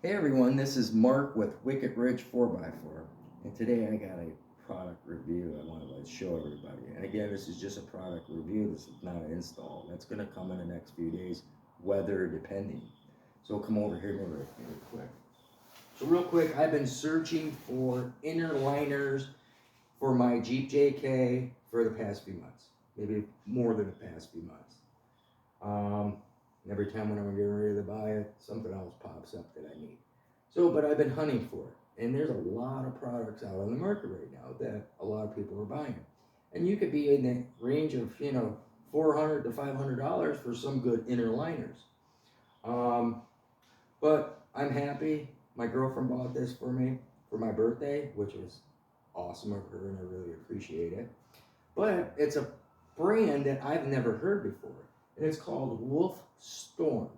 Hey everyone, this is Mark with Wicked Ridge 4x4, and today I got a product review I wanted to show everybody. And again, this is just a product review, this is not an install. That's going to come in the next few days, weather depending. So come over here really quick. So real quick, I've been searching for inner liners for my Jeep JK for the past few months, maybe more than the past few months. Every time when I'm getting ready to buy it, something else pops up that I need. So, but I've been hunting for it. And there's a lot of products out on the market right now that a lot of people are buying. And you could be in the range of, $400 to $500 for some good inner liners. But I'm happy. My girlfriend bought this for me for my birthday, which was awesome of her, and I really appreciate it. But it's a brand that I've never heard before. And it's called WolfStorm.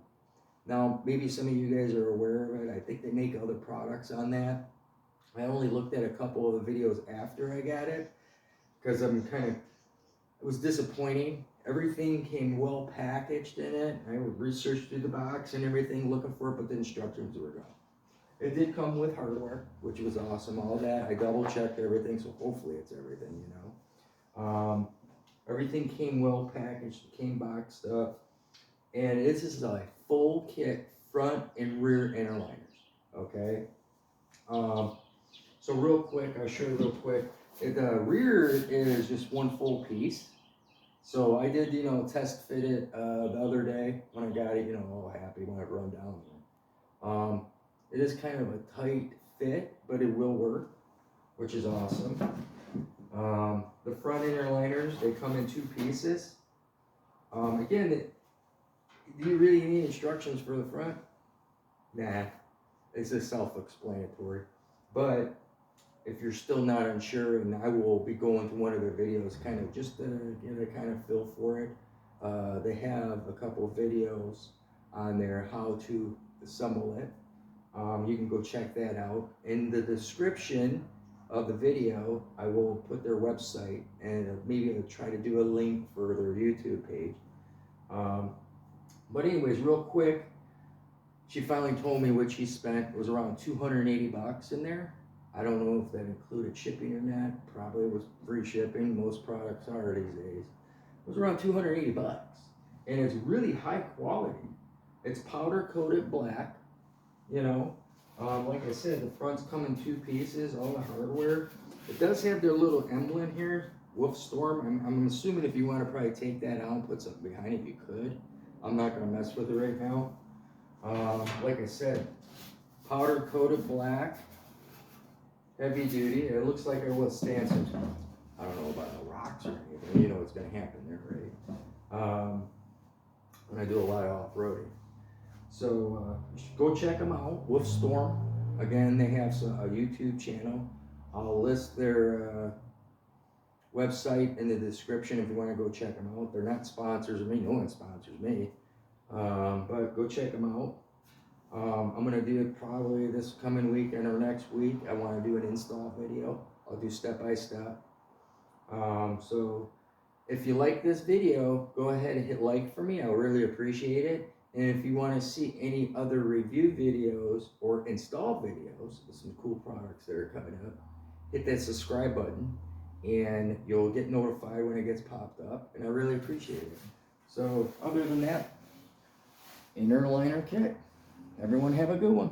Now, maybe some of you guys are aware of it. I think they make other products on that. I only looked at a couple of the videos after I got it because it was disappointing. Everything came well packaged in it. I researched through the box and everything looking for it, but the instructions were gone. It did come with hardware, which was awesome. All that, I double checked everything, so hopefully it's everything, Everything came well packaged, came boxed up, and this is a full kit, front and rear inner liners, okay? So real quick, I'll show you real quick. The rear is just one full piece. So I did, test fit it the other day when I got it, all happy when I run down there. It is kind of a tight fit, but it will work, which is awesome. The front inner liners, they come in two pieces. Again, do you really need instructions for the front? Nah, it's just self-explanatory. But if you're still not unsure, and I will be going through one of their videos kind of just to get a kind of feel for it. They have a couple of videos on there how to assemble it. You can go check that out. In the description of the video, I will put their website, and maybe I'll try to do a link for their YouTube page. But anyways, real quick, she finally told me what she spent. It was around 280 bucks in there. I don't know if that included shipping or not. Probably was free shipping. Most products are these days. It was around 280 bucks. And it's really high quality. It's powder coated black, like I said, the front's come in two pieces, all the hardware. It does have their little emblem here, WolfStorm. I'm assuming if you want to probably take that out and put something behind it, you could. I'm not going to mess with it right now. Like I said, powder coated black, heavy duty. It looks like it will stand some, I don't know about the rocks or anything. You know what's going to happen there, right? And I do a lot of off-roading. So go check them out, WolfStorm. Again, they have a YouTube channel. I'll list their website in the description if you want to go check them out. They're not sponsors of me, no one sponsors me, but go check them out. I'm going to do it probably this coming weekend or next week. I want to do an install video. I'll do step by step. So if you like this video, go ahead and hit like for me. I'll really appreciate it. And if you want to see any other review videos or install videos with some cool products that are coming up, hit that subscribe button and you'll get notified when it gets popped up, and I really appreciate it. So other than that, inner liner kit. Everyone have a good one.